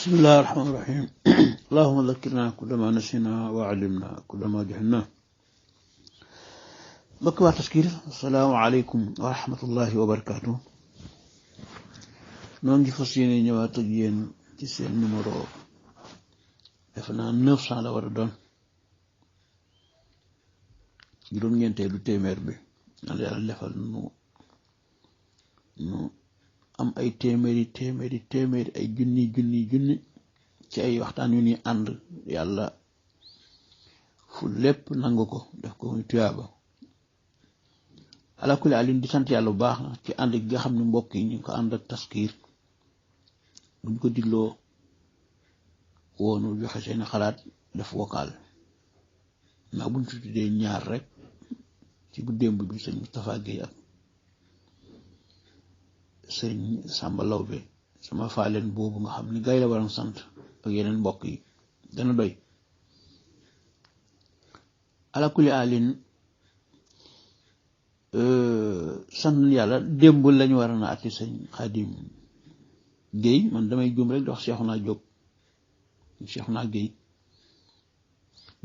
بسم الله الرحمن الرحيم اللهم ذكرنا كل ما نسينا وعلمنا كل ما جهلنا بكوا تسكير السلام عليكم ورحمة الله وبركاته نونجي فسيني نيوات جين ci sen numéro defna 900 la wara don juroom ñenteelu téeméer bi yàlla yàlla defal nu am ay téeméeri ay junni ci ay waxtaan yu ni ànd yàlla fu lépp nangu ko def ko muy tuyaaba ala kulli alin di sant yàlla bu baax ci ànd gi nga xam ne mbokk yi ñu ko ànd ak Taskiir buñ ko digloo woonu joxe seen xalaat def vocal ndax buñ ci tuddee ñaar rek ci bu démb bi sëñ Moustapha Guèye ak sëñ Samba Lawbe sama faaleen boobu nga xam ni gay la waroon sant ak yeneen mbokk yi dana doy ala kulli alin sant yàlla démb lañu war a atti sëñ Xaadim Guèye man damay juum rek di wax Cheikhouna Guèye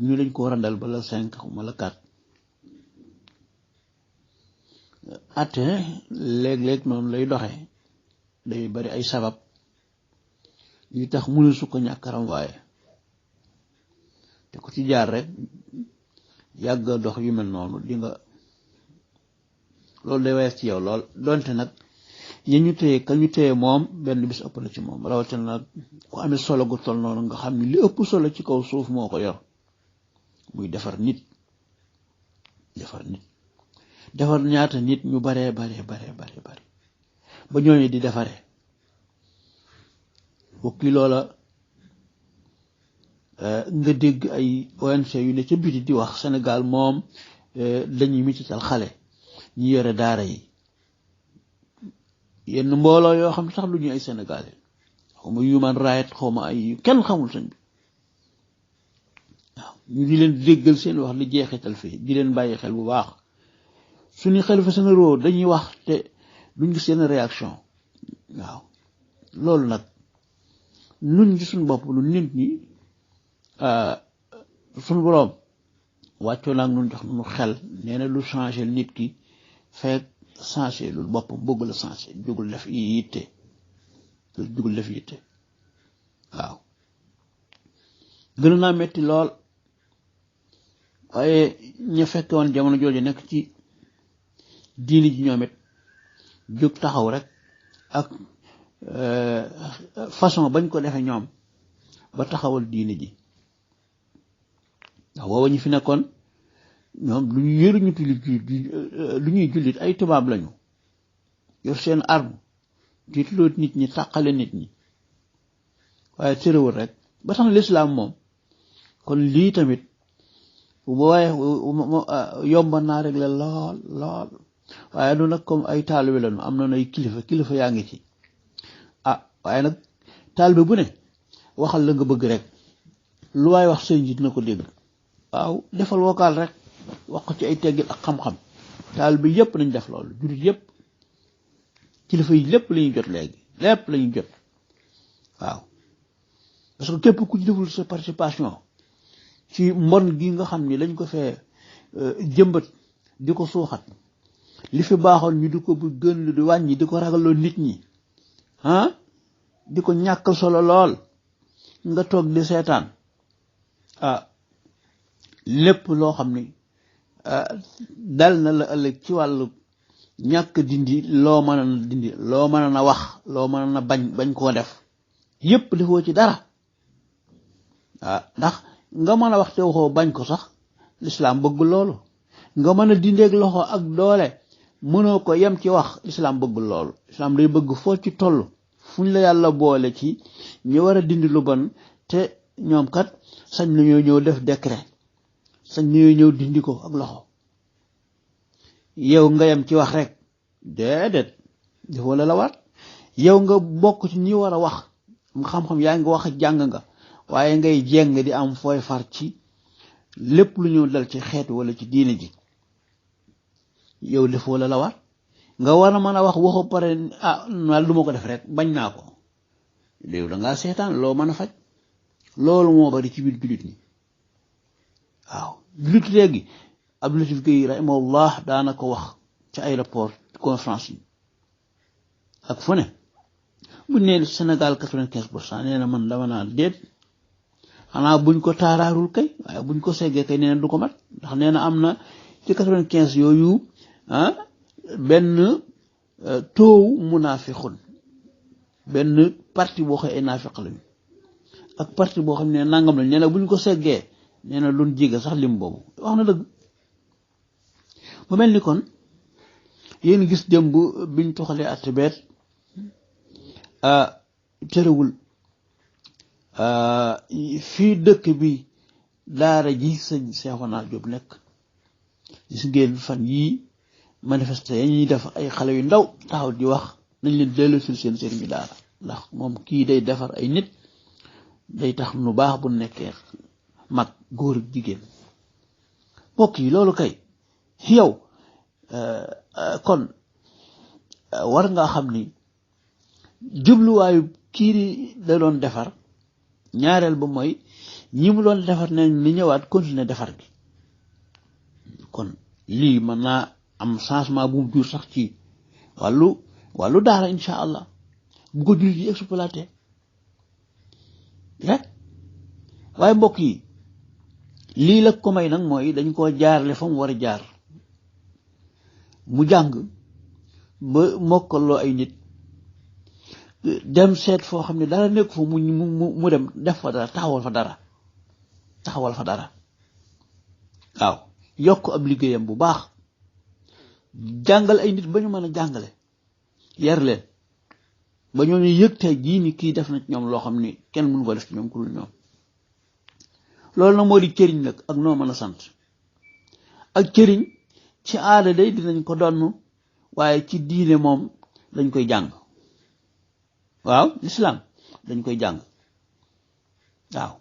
ñu lañ ko war a dal ba la 5 wala 4 atte léeg-léeg noonu lay doxe day bari ay sabab yu tax mënu su ko ñàkkaram waaye te ku ci jaar rek yàgg dox yu mel noonu di nga loolu day wees ci yow lool donte nag ñu téye ka ñu téye moom benn bis ëpp na ci moom rawatina nag ku amee solo gu toll noonu nga xam ni li ëpp solo ci kaw suuf moo ko yor muy defar nit defar ñaata nit ñu bare ba ñooñu di defaree bokki loola nga dégg ay ONG yu ne ca biti di wax Sénégal moom dañuy mitital xale ñi yore daara yi yenn mbooloo yoo xam sax lu ñu ay Sénégalais xawma human right xawma ay kenn xamul sëñ bi waaw ñu di leen déggal seen wax li jeexital fii di leen bàyyi xel bu baax suñu xalifa généraux dañuy wax te duñ gis seen réaction waaw loolu nag nun ci suñu bopp lu nit ñi suñu boroom wàccoo naag nun jox nu xel nee na lu changé nit ki fekk changé lu boppam bëgg la changé jugul def yitte waaw gën naa metti lool waaye ña fekke woon jamono jooju nekk ci diini ji ñoom it jóg taxaw rek ak façon bañ ko defee ñoom ba taxawal diini ji ndax booba ñu fi nekkoon ñoom lu ñu yëruñu lu ñuy jullit ay tubaab lañu yor seen arme jiitloo nit ñi tàqale nit ñi waaye terewul rek ba tax na lislaam moom kon lii tamit waaye yomba naa rek la lool waaye nu nag comme ay taalibe lañu am na ay kilifa yaa ngi ci waaye nag taalibe bu ne waxal la nga bëgg rek lu waaye wax sëñ ji dina ko dégg waaw defal vocal rek wax ko ci ay teggin ak xam-xam taalibe yépp nañ def loolu jullit yépp kilifa yi lépp lañuy jot léegi lépp lañuy jot waaw parce que képp ku ci deful sa participation ci mbon gi nga xam ni lañ ko fee jëmbat di ko suuxat li fi baaxoon ñu di ko bu gën di wàññi di ko ragaloo nit ñi di ko ñàkkal solo lool nga toog di seetaan lépp loo xam ni dal na la ëllëg ci wàllu ñàkk dindi loo mën a dindi loo mën a wax loo mën a bañ koo def yépp defoo ci dara ndax nga mën a wax te waxoo bañ ko sax lislaam bëggul loolu nga mën a dindeeg loxo ak doole mënoo ko yem ci wax lislaam bëggul loolu lislaam day bëgg foo ci toll fuñ la yàlla boole ci ñu war a dindi lu bon te ñoom kat sañ nañoo ñëw def décret sañ nañoo ñëw dindi ko ak loxo yow nga yem ci wax rek déedéet defoo la war yow nga bokk ci ñi war a wax xam-xam yaa ngi wax jàng nga waaye ngay jeng di am fooy far ci lépp lu ñëw dal ci xeetu wala ci diine ji yow defoo la war nga war a mën a wax waxu pare lu ma ko def rek bañ naa ko léegi da ngaa seetaan loo mën a faj loolu moo bari ci biir jullit ñi waaw jullit léegi Abdou Latif Guèye rahimahullah daana ko wax ci aéroport conférence yi ak fu ne bu nee Sénégal 95% nee na man dama naan déet xanaa buñ ko taaraarul kay waaye buñ ko seggee kay nee na du ko mat ndax nee na am na ci 95 yooyu benn toow munaafiqun benn parti boo xam ay naafiq lañu ak parti boo xam ne nangam lañu nee na buñ ko seggee nee na luñ jige sax lim boobu wax na dëgg mu mel ni kon yéen gis démb biñ toxalee attebeet terewul fii dëkk bi daara ji sëñ Seexuna Jóob nekk gis ngeen fan yii manifester ya ñuy def ay xale yu ndaw taxaw di wax nañ leen dellusil seen sëriñ bi daara ndax moom kii day defar ay nit day tax nu baax bu nekkee mag góor ak jigéen mbokk yi loolu kay yow kon war nga xam ni jubluwaayu kii da doon defar ñaareel ba mooy ñi mu doon defar nañ li ñëwaat continuer defar gi kon lii mën naa am changement bu mu jur sax ci wàllu daara insha allah bu ko jullit yi exploité rek waaye mbokk yi lii la ko may nag mooy dañ koo jaarale fa mu war a jaar mu jàng ba mokkaloo ay nit dem seet foo xam ne dara nekk fa mu dem def fa dara taxawal fa dara waaw yokk ab liggéeyam bu baax jàngal ay nit ba ñu mën a jàngale yar leen ba ñooñu yëg tey jii ni kii def na ci ñoom loo xam ni kenn mënu ko def ci ñoom ku dul ñoom loolu nag moo di cëriñ nag ak noo mën a sant ak cëriñ ci aada day dinañ ko donn waaye ci diine moom dañ koy jàng waaw lislaam dañ koy jàng waaw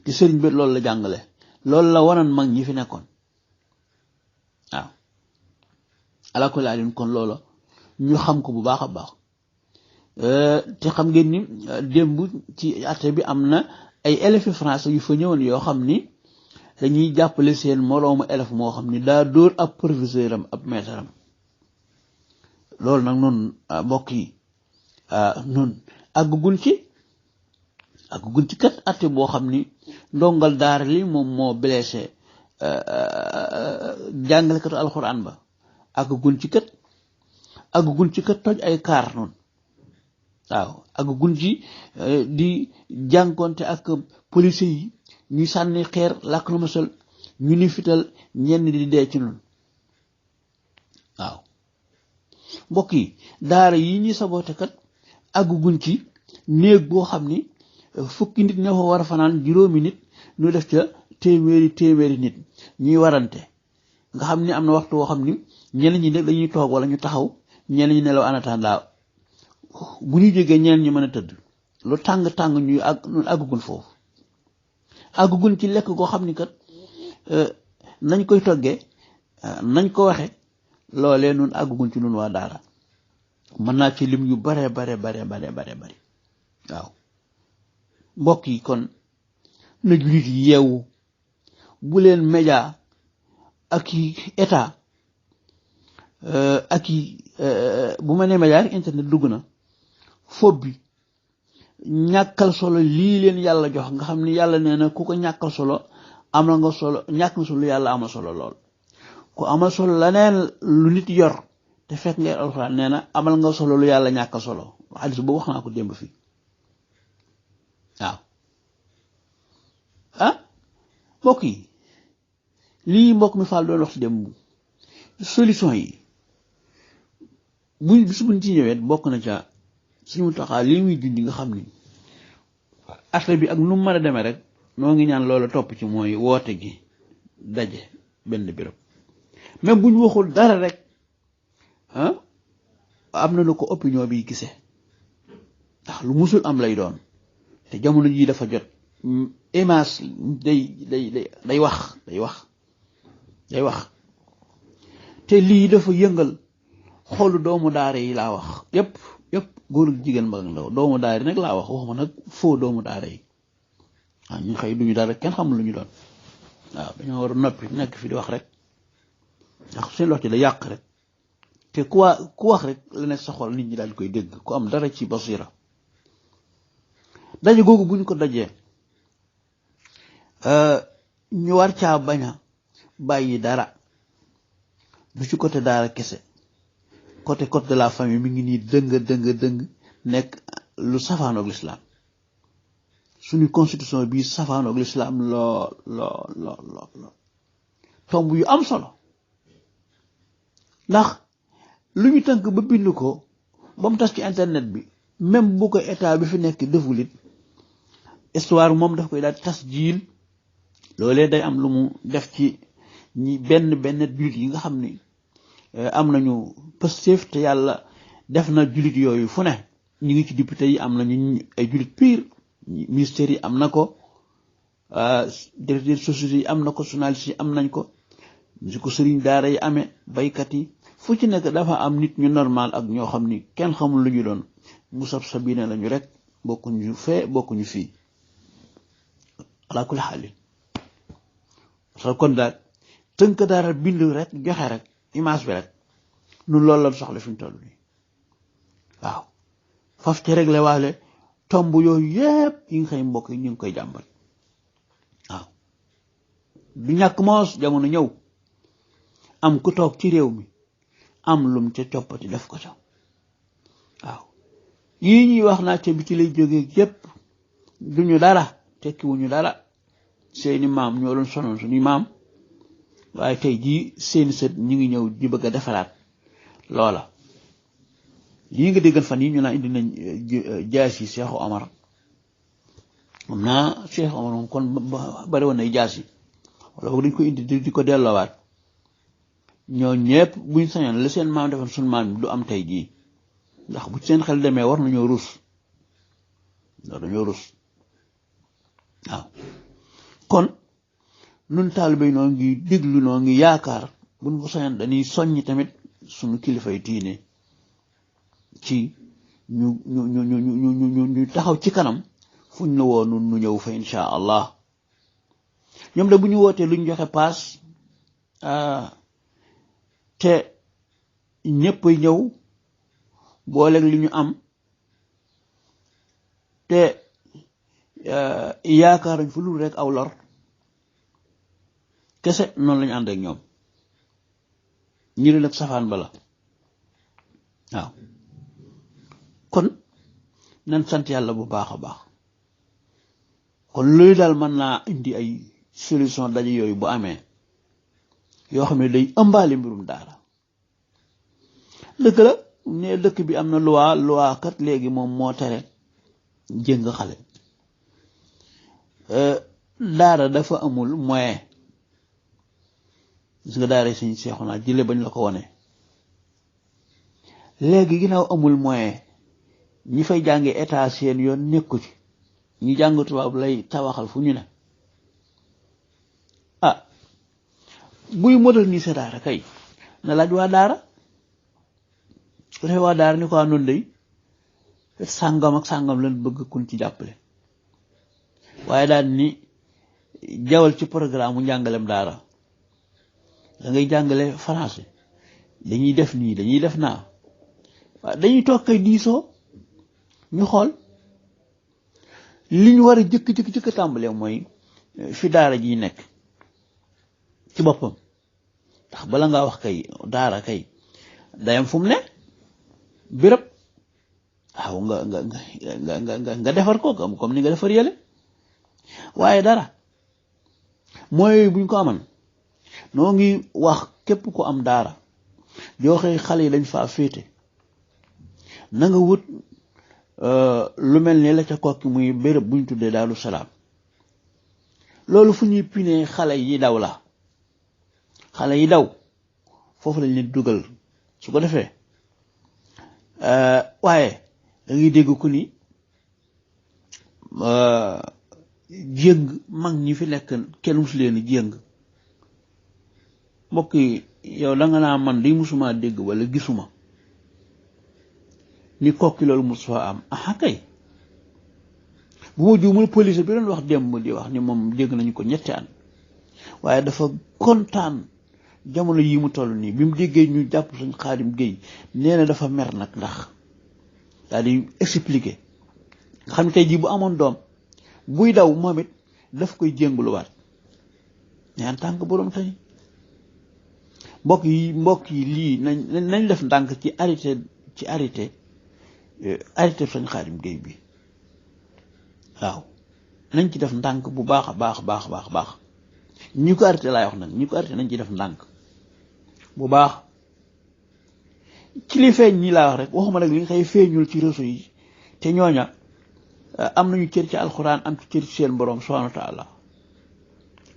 te sëriñ bi loolu la jàngale loolu la waroon mag ñi fi nekkoon waaw ala kulli alin kon loola ñu xam ko bu baax a baax te xam ngeen ni démb ci atte bi am na ay élèves français yu fa ñëwoon yoo xam ni dañuy jàppale seen moroomu élève moo xam ni daa dóor ab professeur am ab maître am loolu nag noonu mbokk yi noonu àggugun ci kat atte boo xam ni ndongal daara li moom moo blessé jàngalekatu alxuraan ba àggugun ci kat toj ay kaar noonu waaw àggugun ci di jànkonte ak police yi ñuy sànni xeer làkk na ma sol ñu ni fital ñenn di dee ci noonu waaw mbokk yi daara yi ñuy saboote kat àggugun ci néeg boo xam ni fukki nit ñoo fa war a fanaan juróomi nit ñu def ca téeméeri nit ñuy warante nga xam ni am na waxtu woo xam ni ñenn ñi nag dañuy toog wala ñu taxaw ñenn ñi nelaw en attendant bu ñu jógee ñeneen ñi mën a tëdd lu tàng ñuy àggugun foofu àggugun ci lekk goo xam ni kat nañ koy toggee nañ ko waxe loolee nun àggugun ci nun waa daara mën naa ci lim yu bare waaw mbokk yi kon na jullit yi yeewu bu leen média ak i état ak i bu ma nee média rek internet dugg na fob bi ñàkkal solo lii leen yàlla jox nga xam ni yàlla nee na ku ko ñàkkal solo am na nga solo ñàkk na solo yàlla amal solo lool ku amal solo leneen lu nit yor te fekk ngay alxuraan nee na amal nga solo lu yàlla ñàkkal solo xadis boobu wax naa ko démb fii waaw mbokk yi lii mbokk mi Fall doon wax ci démb solution yi buñ ci ñëwee bokk na ca suñu taxaa lii muy junj nga xam ni affaire bi ak nu mu mën a demee rek noo ngi ñaan loolu topp ci mooy woote gi daje benn béréb même buñ waxul dara rek am na lu ko opinion bi gisee ndax lu musul am lay doon te jamono jii dafa jot image day wax te lii dafa yëngal xolu doomu daara yi laa wax yépp góor ak jigéen mag ak ndaw doomu daara nag laa waxuma nag foo doomu daara yi waaw ñu xëy duñu dara kenn xamul lu ñu doon waaw dañoo war a noppi nekk fi di wax rek ndax seen wax ci da yàq rek te ku wax rek la ne sa xol nit ñi daal di koy dégg ku am dara ci basira daje googu bu ñu ko dajee ñu war caa bañ a bàyyi dara du ci côté daara kese côté code de la famille mi ngi nii dëng nekk lu safaanoog lislaam suñu constitution bii safaanoog lislaam lool tomb yu am solo ndax lu ñu tënk ba bind ko ba mu tas ci internet bi même bu ko état bi fi nekk deful it histoire moom daf koy daal tas jiil loolee day am lu mu def ci ñi benn jullit yi nga xam ni am nañu Pastef te yàlla def na jullit yooyu fu ne ñu ngi ci député yi am nañu ay jullit pire ministères yi am na ko directeur société yi am na ko journaliste yi am nañ ko si ko sëriñ daara yi amee baykat yi fu ci nekk dafa am nit ñu normal ak ñoo xam ni kenn xamul lu ñu doon musab sabine lañu rek bokkuñu fee bokkuñu fii ala kulli xaalin parce kon daal tënk daara bind rek joxe rek image bi rek nun loolu la soxla fi ñu toll nii waaw faf ci réglé waale tomb yooyu yépp yi nga xëy mbokk yi ñu ngi koy jàmbat waaw du ñàkk moos jamono ñëw am ku toog ci réew mi am lum ca coppati def ko ca waaw yii ñuy wax naa ca bi ci lay jógee yépp duñu dara tekkiwuñu dara seeni maam ñoo doon sonoon suñuy maam waaye tey jii seeni sët ñu ngi ñëw di bëgg a defaraat loola lii nga déggal fan yi ñu naan indi nañ jaas yi Cheikh Omar xam naa Cheikh Omar moom kon bari woon nay jaas yi wala boog dañ ko indi di ko delloowaat ñoo ñëpp buñ sañoon la seen maam defoon suñ maam du am tey jii ndax bu seen xel demee war nañoo rus waaw kon nun taalibe noo ngi déglu noo ngi yaakaar buñ ko sañoon dañuy soññ tamit suñu kilifay diine ci ñu taxaw ci kanam fuñ la woo nun nu ñëw fa insha allah ñoom da bu ñu wootee luñ joxe paas te ñëppay ñëw booleeg li ñu am te yaakaaruñ fu lu rek aw lor kese noonu lañu ànd ak ñoom ñi ne nag safaan bala waaw kon nan sant yàlla bu baax a baax kon luy daal mën naa indi ay solution daje yooyu bu amee yoo xam ne day ëmbaale mbirum daara dëkk la ne dëkk bi am na loi kat léegi moom moo tere jëng xale daara dafa amul moyen gis nga daara suñu seexu naa jële bañ la ko wone léegi ginnaaw amul moyen ñi fay jànge état seen yoon nekku ci ñi jàng tubaab lay tawaxal fu ñu ne buy moderniser daara kay na laaj waa daara su ko defee waa daara ni ko noonu day sàngam ak sàngam lan bëgg kun ci jàppale waaye daal ni jawal ci programme mu njàngalem daara da ngay jàngale français dañuy def nii dañuy def naa waaw dañuy toog kay diisoo ñu xool li ñu war a jëkk tàmbalee mooy fi daara ji nekk ci boppam ndax bala ngaa wax kay daara kay dayam fu mu ne béréb waaw nga defar ko comme ni nga defar yële waaye dara mooy buñ ko aman noo ngi wax képp ko am daara joxe xale yi dañ faa féete na nga wut lu mel ni la ca kokki muy béréb buñ tuddee Daaru Salaam loolu fu ñuy pinee xale yi daw la xale yi daw foofu lañ leen dugal su ko defee waaye da ngay dégg ku ni jéng mag ñi fi nekk kenn musu leen jéng mbokk yi yow da nga naa man di musuma dégg wala gisuma ni kokki loolu mos fa am aha kay bu ma juumul police bi doon wax démb di wax ni moom dégg nañu ko ñetti an waaye dafa kontaan jamono yi mu toll nii bi mu déggee ñu jàpp Sëñ Xaadim Géey nee na dafa mer nag ndax daal di expliquer nga xam ne tey jii bu amoon doom buy daw moom it daf koy jénguluwaat mais en tant que borom tey mbokk yi lii nañ def ndànk ci arrêté Sëñ Xaadim Géey bi waaw nañ ci def ndànk bu baax a baax ñi ko arrêté laay wax nag ñi ko arrêté nañ ci def ndànk bu baax ci li feeñ ñi laa wax rek waxuma nag li nga xëy feeñul ci réseau yi te ñooña am nañu cër ci alxuraan am ci cër ci seen borom subhanahu wa taala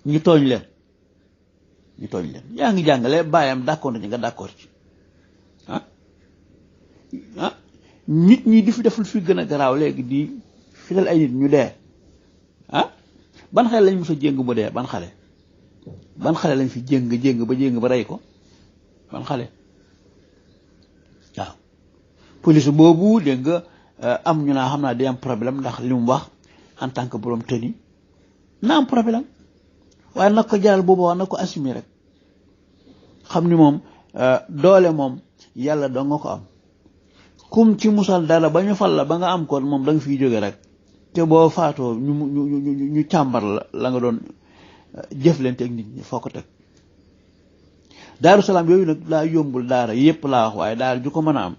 ñu tooñ leen yaa ngi jàngale bàyyam d'accord nañu nga d'accord ci nit ñi di fi deful fi gën a garaaw léegi di fital ay nit ñu dee ban xale lañ mos a jéng mu dee ban xale lañ fi jéng ba rey ko ban xale waaw police boobu dégg nga am ñu naa xam naa di am problème ndax li mu wax en tant que borom tëni na am problème waaye nag ko jaral boobu wax na ko assumer rek xam ni moom doole moom yàlla doo nga ko am kum ci musal dara ba ñu fal la ba nga am ko moom da nga fiy jóge rek te boo faatoo ñu càmbar la nga doon jëflante ak nit ñi foo ko teg Daaru Salaam yooyu nag laa yombul daara yépp laa wax waaye daara ju ko mën a am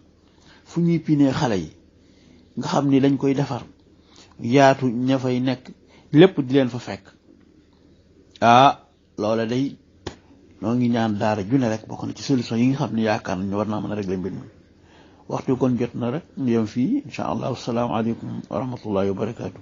fu ñuy pinee xale yi nga xam ni dañ koy defar yaatu ña fay nekk lépp di leen fa fekk loola day noo ngi ñaan daara ju ne rek bokk na ci solution yi nga xam ne yaakaar nañu war naa mën a régler mbir mi waxtu kon jot na rek ñu yem fii insha allah assalaamu aleykum wa rahmatullahi wa barakaatu